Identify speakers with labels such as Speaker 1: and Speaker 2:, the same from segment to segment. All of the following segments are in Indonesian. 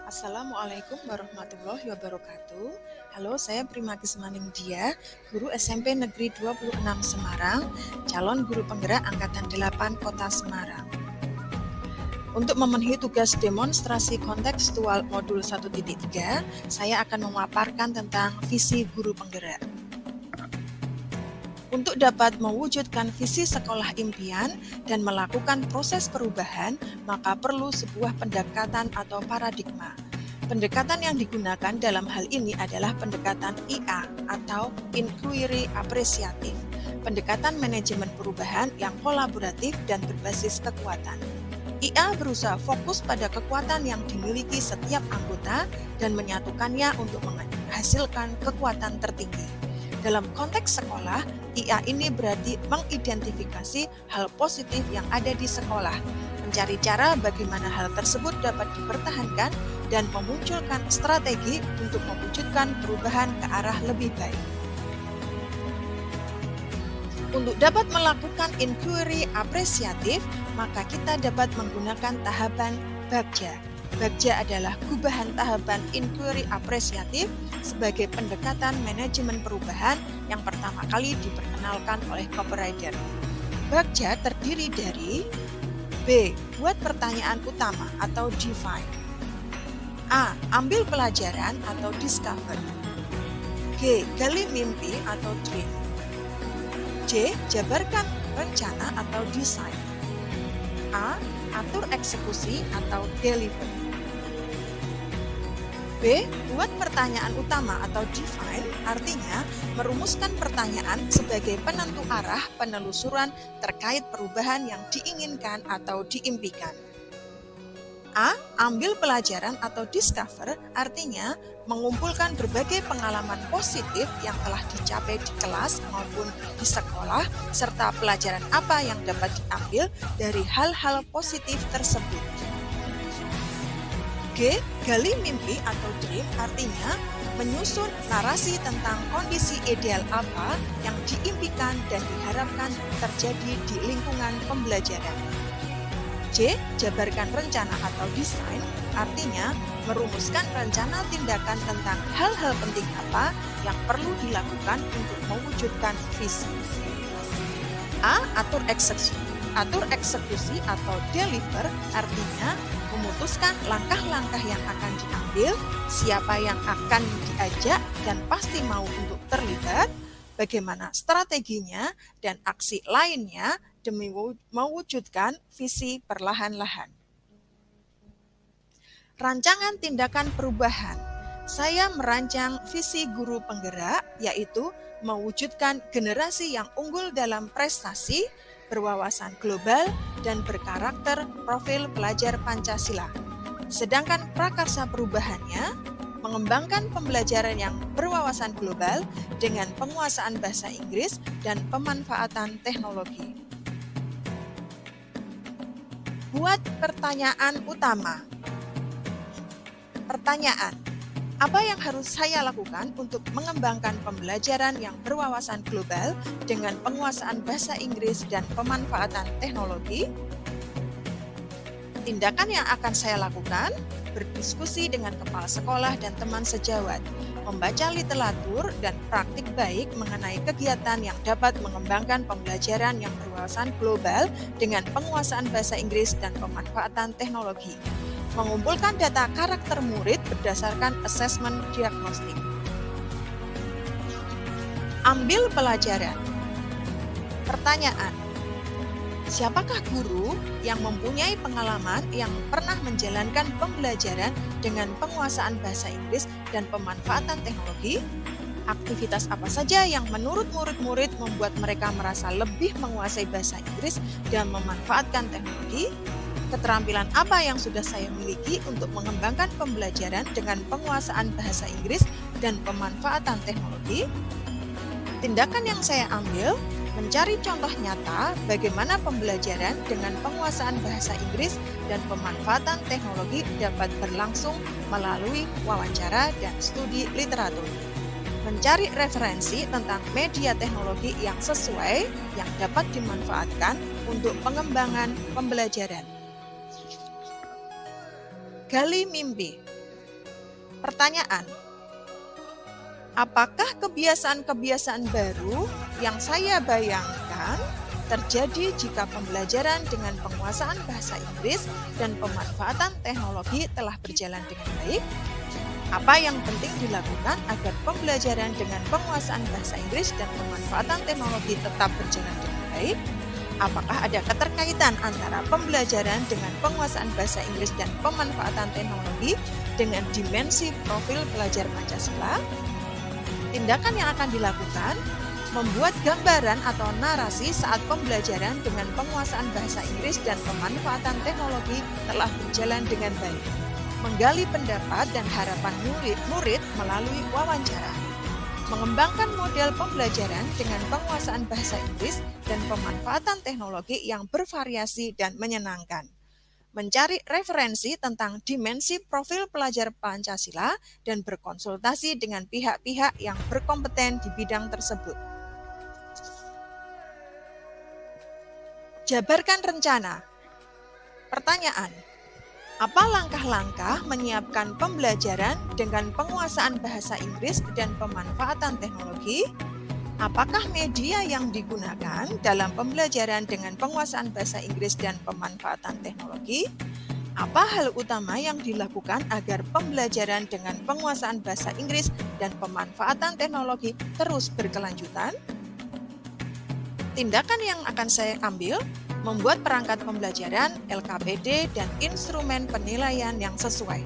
Speaker 1: Assalamualaikum warahmatullahi wabarakatuh. Halo, saya Prima Kismaningdia, guru SMP Negeri 26 Semarang, calon guru penggerak Angkatan 8 Kota Semarang. Untuk memenuhi tugas demonstrasi kontekstual modul 1.3, saya akan memaparkan tentang visi guru penggerak. Untuk dapat mewujudkan visi sekolah impian dan melakukan proses perubahan, maka perlu sebuah pendekatan atau paradigma. Pendekatan yang digunakan dalam hal ini adalah pendekatan IA atau Inquiry Apresiatif, pendekatan manajemen perubahan yang kolaboratif dan berbasis kekuatan. IA berusaha fokus pada kekuatan yang dimiliki setiap anggota dan menyatukannya untuk menghasilkan kekuatan tertinggi. Dalam konteks sekolah, IA ini berarti mengidentifikasi hal positif yang ada di sekolah, mencari cara bagaimana hal tersebut dapat dipertahankan, dan memunculkan strategi untuk mewujudkan perubahan ke arah lebih baik. Untuk dapat melakukan inquiry apresiatif, maka kita dapat menggunakan tahapan Bagja. Bagja adalah gubahan tahapan inquiry apresiatif sebagai pendekatan manajemen perubahan yang pertama kali diperkenalkan oleh copywriter. Bagja terdiri dari B. Buat pertanyaan utama atau define. A. Ambil pelajaran atau discover. G. Gali mimpi atau dream. C. Jabarkan rencana atau design. A. Atur eksekusi atau deliver. B. Buat pertanyaan utama atau define, artinya merumuskan pertanyaan sebagai penentu arah penelusuran terkait perubahan yang diinginkan atau diimpikan. A. Ambil pelajaran atau discover, artinya mengumpulkan berbagai pengalaman positif yang telah dicapai di kelas maupun di sekolah, serta pelajaran apa yang dapat diambil dari hal-hal positif tersebut. G. Gali mimpi atau dream, artinya menyusun narasi tentang kondisi ideal apa yang diimpikan dan diharapkan terjadi di lingkungan pembelajaran. C. Jabarkan rencana atau desain, artinya merumuskan rencana tindakan tentang hal-hal penting apa yang perlu dilakukan untuk mewujudkan visi. A. Atur eksekusi atau deliver, artinya memutuskan langkah-langkah yang akan diambil, siapa yang akan diajak dan pasti mau untuk terlibat, bagaimana strateginya, dan aksi lainnya demi mewujudkan visi perlahan-lahan. Rancangan tindakan perubahan. Saya merancang visi guru penggerak, yaitu mewujudkan generasi yang unggul dalam prestasi, berwawasan global, dan berkarakter profil pelajar Pancasila. Sedangkan prakarsa perubahannya mengembangkan pembelajaran yang berwawasan global dengan penguasaan bahasa Inggris dan pemanfaatan teknologi. Buat pertanyaan utama. Pertanyaan: apa yang harus saya lakukan untuk mengembangkan pembelajaran yang berwawasan global dengan penguasaan bahasa Inggris dan pemanfaatan teknologi? Tindakan yang akan saya lakukan: berdiskusi dengan kepala sekolah dan teman sejawat, membaca literatur dan praktik baik mengenai kegiatan yang dapat mengembangkan pembelajaran yang berwawasan global dengan penguasaan bahasa Inggris dan pemanfaatan teknologi, mengumpulkan data karakter murid berdasarkan asesmen diagnostik. Ambil pelajaran. Pertanyaan: siapakah guru yang mempunyai pengalaman yang pernah menjalankan pembelajaran dengan penguasaan bahasa Inggris dan pemanfaatan teknologi? Aktivitas apa saja yang menurut murid-murid membuat mereka merasa lebih menguasai bahasa Inggris dan memanfaatkan teknologi? Keterampilan apa yang sudah saya miliki untuk mengembangkan pembelajaran dengan penguasaan bahasa Inggris dan pemanfaatan teknologi? Tindakan yang saya ambil: mencari contoh nyata bagaimana pembelajaran dengan penguasaan bahasa Inggris dan pemanfaatan teknologi dapat berlangsung melalui wawancara dan studi literatur. Mencari referensi tentang media teknologi yang sesuai yang dapat dimanfaatkan untuk pengembangan pembelajaran. Gali mimpi. Pertanyaan: apakah kebiasaan-kebiasaan baru yang saya bayangkan terjadi jika pembelajaran dengan penguasaan bahasa Inggris dan pemanfaatan teknologi telah berjalan dengan baik? Apa yang penting dilakukan agar pembelajaran dengan penguasaan bahasa Inggris dan pemanfaatan teknologi tetap berjalan dengan baik? Apakah ada keterkaitan antara pembelajaran dengan penguasaan bahasa Inggris dan pemanfaatan teknologi dengan dimensi profil pelajar Pancasila? Tindakan yang akan dilakukan: membuat gambaran atau narasi saat pembelajaran dengan penguasaan bahasa Inggris dan pemanfaatan teknologi telah berjalan dengan baik. Menggali pendapat dan harapan murid melalui wawancara. Mengembangkan model pembelajaran dengan penguasaan bahasa Inggris dan pemanfaatan teknologi yang bervariasi dan menyenangkan. Mencari referensi tentang dimensi profil pelajar Pancasila dan berkonsultasi dengan pihak-pihak yang berkompeten di bidang tersebut. Jabarkan rencana. Pertanyaan: apa langkah-langkah menyiapkan pembelajaran dengan penguasaan bahasa Inggris dan pemanfaatan teknologi? Apakah media yang digunakan dalam pembelajaran dengan penguasaan bahasa Inggris dan pemanfaatan teknologi? Apa hal utama yang dilakukan agar pembelajaran dengan penguasaan bahasa Inggris dan pemanfaatan teknologi terus berkelanjutan? Tindakan yang akan saya ambil: membuat perangkat pembelajaran, LKPD, dan instrumen penilaian yang sesuai.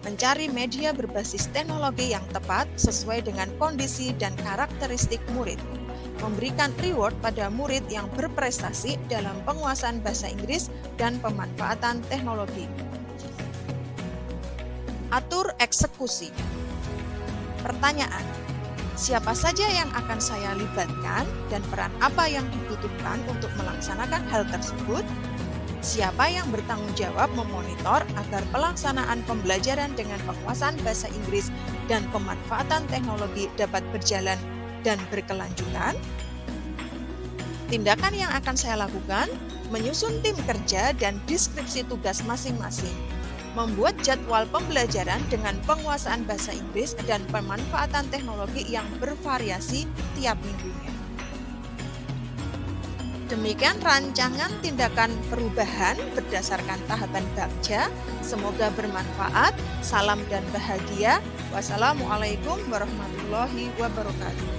Speaker 1: Mencari media berbasis teknologi yang tepat sesuai dengan kondisi dan karakteristik murid. Memberikan reward pada murid yang berprestasi dalam penguasaan bahasa Inggris dan pemanfaatan teknologi. Atur eksekusi. Pertanyaan: siapa saja yang akan saya libatkan dan peran apa yang dibutuhkan untuk melaksanakan hal tersebut? Siapa yang bertanggung jawab memonitor agar pelaksanaan pembelajaran dengan penguasaan bahasa Inggris dan pemanfaatan teknologi dapat berjalan dan berkelanjutan? Tindakan yang akan saya lakukan: menyusun tim kerja dan deskripsi tugas masing-masing. Membuat jadwal pembelajaran dengan penguasaan bahasa Inggris dan pemanfaatan teknologi yang bervariasi tiap minggunya. Demikian rancangan tindakan perubahan berdasarkan tahapan Bagja. Semoga bermanfaat. Salam dan bahagia. Wassalamualaikum warahmatullahi wabarakatuh.